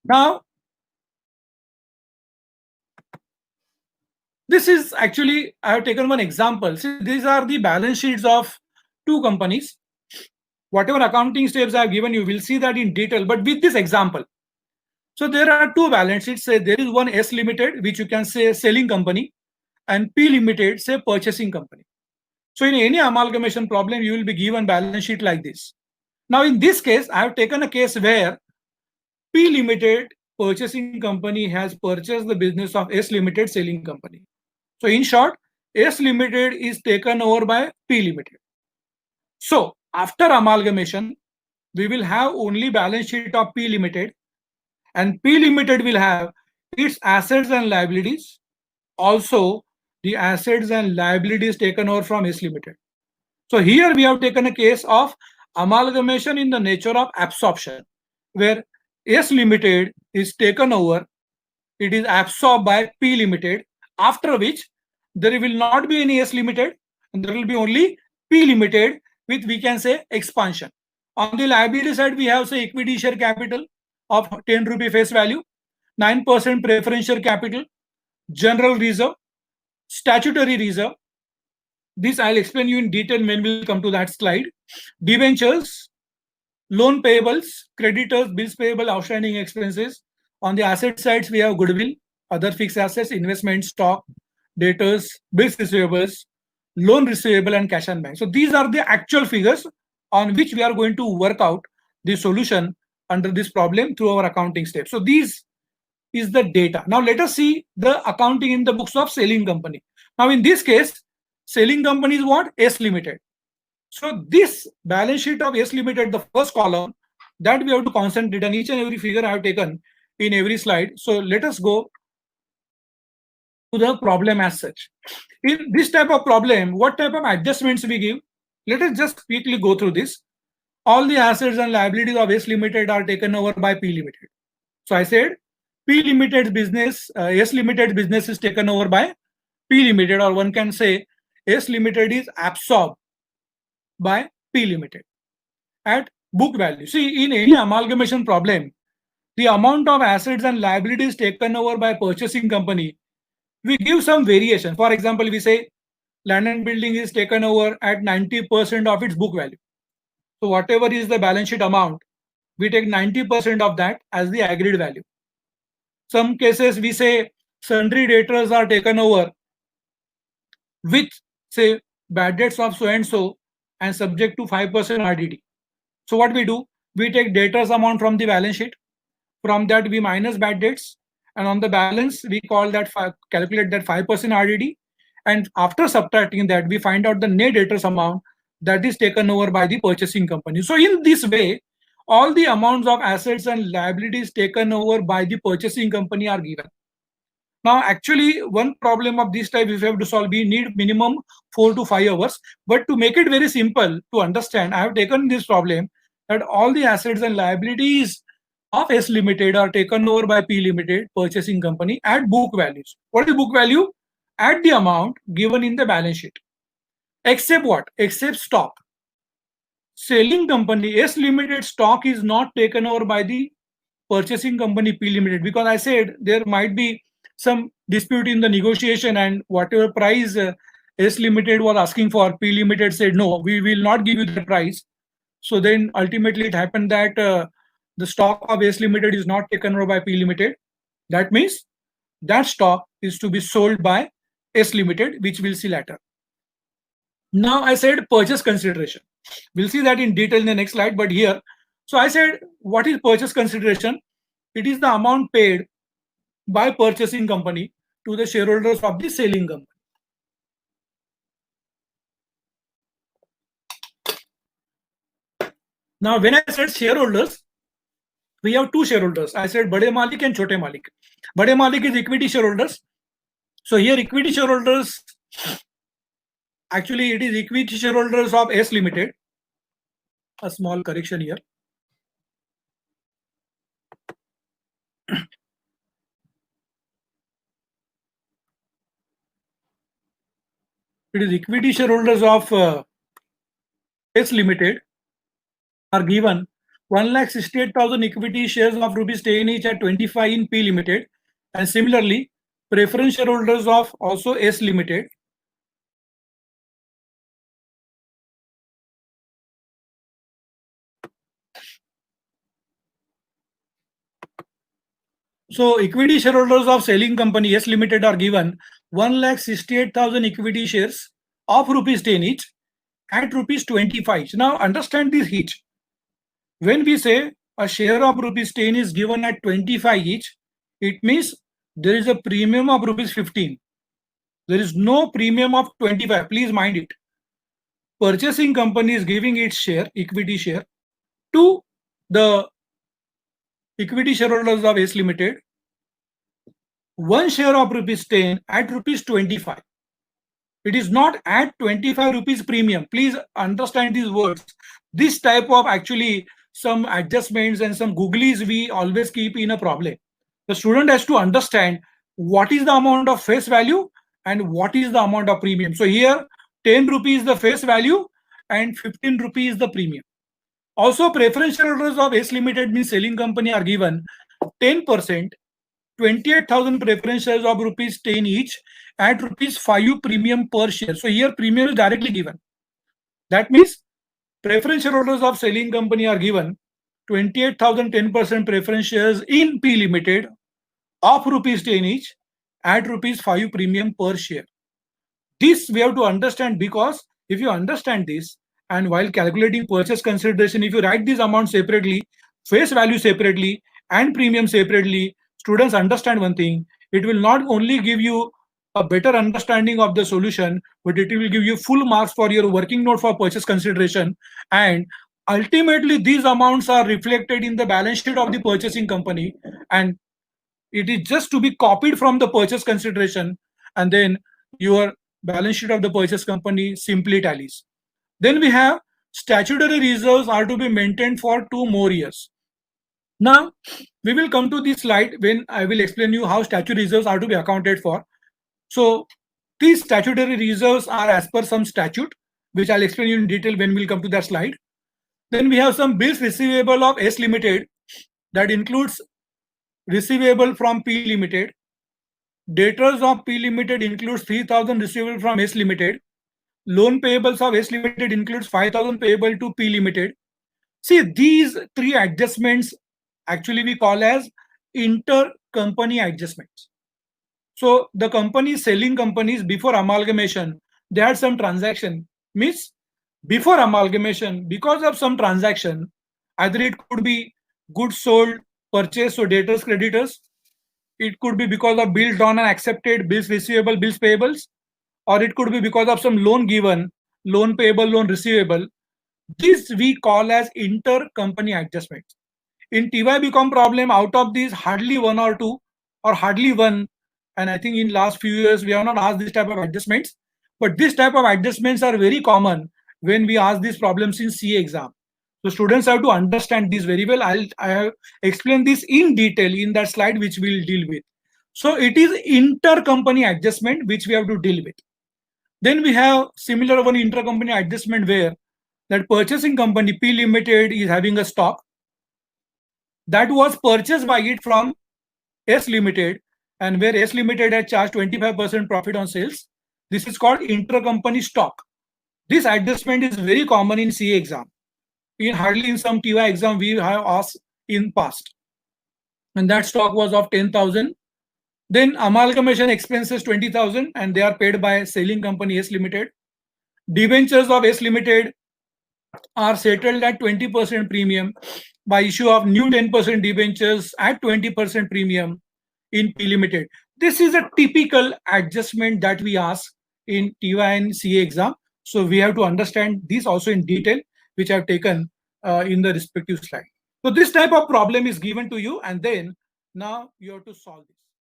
Now, this is actually, I have taken one example. See, these are the balance sheets of two companies. Whatever accounting steps I have given you, will see that in detail, but with this example. So there are two balance sheets. Say there is one S Limited, which you can say selling company, and P Limited, say purchasing company. So in any amalgamation problem, you will be given balance sheet like this. Now in this case, I have taken a case where P Limited purchasing company has purchased the business of S Limited selling company. So in short, S Limited is taken over by P Limited. So after amalgamation, we will have only balance sheet of P Limited, and P Limited will have its assets and liabilities, also the assets and liabilities taken over from S Limited. So here we have taken a case of amalgamation in the nature of absorption, where S Limited is taken over, it is absorbed by P Limited, after which there will not be any S Limited, and there will be only P Limited with, we can say, expansion. On the liability side, we have, say, equity share capital of 10 rupee face value, 9% preferential capital, general reserve, statutory reserve. This I'll explain you in detail when we'll come to that slide. Debentures, loan payables, creditors, bills payable, outstanding expenses. On the asset sides, we have goodwill, other fixed assets, investment, stock, debtors, bills receivables, loan receivable, and cash and bank. So these are the actual figures on which we are going to work out the solution under this problem through our accounting steps. So these is the data. Now let us see the accounting in the books of selling company. Now in this case, selling company is what? S Limited. So this balance sheet of S Limited, the first column, that we have to concentrate on. Each and every figure I have taken in every slide. So let us go to the problem as such. In this type of problem, what type of adjustments we give? Let us just quickly go through this. All the assets and liabilities of S Limited are taken over by P Limited. So I said P Limited business, S Limited business is taken over by P Limited, or one can say S Limited is absorbed by P Limited at book value. See, in any amalgamation problem, the amount of assets and liabilities taken over by purchasing company, we give some variation. For example, we say land and building is taken over at 90% of its book value. So whatever is the balance sheet amount, we take 90% of that as the agreed value. Some cases we say sundry debtors are taken over with, say, bad debts of so and subject to 5% RDD. So what we do? We take debtors amount from the balance sheet. From that we minus bad debts, and on the balance we call that calculate that 5% RDD, and after subtracting that we find out the net debtors amount that is taken over by the purchasing company. So in this way, all the amounts of assets and liabilities taken over by the purchasing company are given. Now, actually, one problem of this type, if you have to solve, we need minimum 4 to 5 hours. But to make it very simple to understand, I have taken this problem that all the assets and liabilities of S Limited are taken over by P Limited purchasing company at book values. What is book value? At the amount given in the balance sheet. Except what? Except stock. Selling company S Limited stock is not taken over by the purchasing company P Limited, because I said there might be some dispute in the negotiation, and whatever price S Limited was asking for, P Limited said no, we will not give you the price. So then ultimately it happened that the stock of S Limited is not taken over by P Limited. That means that stock is to be sold by S Limited, which we'll see later. Now I said purchase consideration. We'll see that in detail in the next slide, but here, so I said, what is purchase consideration? It is the amount paid by purchasing company to the shareholders of the selling company. Now, when I said shareholders, we have two shareholders. I said Bade Malik and Chote Malik. Bade Malik is equity shareholders. So here equity shareholders, actually it is equity shareholders of S Limited. A small correction here. It is equity shareholders of S Limited are given 1,68,000 equity shares of rupees 10 each at 25 in P Limited. And similarly, preference shareholders of also S Limited. So equity shareholders of selling company S Limited are given 1,68,000 equity shares of rupees 10 each at rupees 25. So now understand this each. When we say a share of rupees 10 is given at 25 each, it means there is a premium of rupees 15. There is no premium of 25. Please mind it. Purchasing company is giving its share, equity share, to the equity shareholders of S Limited. One share of rupees 10 at rupees 25. It is not at 25 rupees premium. Please understand these words. This type of actually some adjustments and some googlies we always keep in a problem. The student has to understand what is the amount of face value and what is the amount of premium. So here 10 rupees the face value and 15 rupees the premium. Also, preference shareholders of S Limited means selling company are given 10%, 28,000 preference shares of rupees 10 each at rupees 5 premium per share. So here premium is directly given. That means preference shareholders of selling company are given 28,000 10% preference shares in P Limited of rupees 10 each at rupees 5 premium per share. This we have to understand, because if you understand this, and while calculating purchase consideration, if you write these amounts separately, face value separately, and premium separately, students understand one thing: it will not only give you a better understanding of the solution, but it will give you full marks for your working note for purchase consideration. And ultimately, these amounts are reflected in the balance sheet of the purchasing company, and it is just to be copied from the purchase consideration, and then your balance sheet of the purchase company simply tallies. Then we have statutory reserves are to be maintained for 2 more years. Now, we will come to this slide when I will explain you how statutory reserves are to be accounted for. So, these statutory reserves are as per some statute, which I'll explain you in detail when we'll come to that slide. Then we have some bills receivable of S Limited, that includes receivable from P Limited. Debtors of P Limited includes 3,000 receivable from S Limited. Loan payables of S Limited includes 5,000 payable to P Limited. See, these three adjustments actually we call as intercompany adjustments. So the companies, selling companies, before amalgamation, they had some transaction. Means before amalgamation, because of some transaction, either it could be goods sold, purchase, so debtors, creditors. It could be because of bills done and accepted, bills receivable, bills payables, or it could be because of some loan given, loan payable, loan receivable. This we call as intercompany adjustments. In TY/BCom problem, out of these, hardly one or two, or hardly one, and I think in last few years we have not asked this type of adjustments. But this type of adjustments are very common when we ask these problems in CA exam. So students have to understand this very well. I have explained this in detail in that slide which we'll deal with. So it is intercompany adjustment which we have to deal with. Then we have similar one intercompany adjustment where that purchasing company P Limited is having a stock that was purchased by it from S Limited, and where S Limited had charged 25% profit on sales. This is called intercompany stock. This adjustment is very common in CA exam. In hardly in some TY exam we have asked in past. And that stock was of 10,000. Then amalgamation expenses 20,000, and they are paid by selling company S Limited. Debentures of S Limited are settled at 20% premium by issue of new 10% debentures at 20% premium in P Limited. This is a typical adjustment that we ask in TY and CA exam. So we have to understand this also in detail, which I have taken in the respective slide. So this type of problem is given to you, and then now you have to solve it.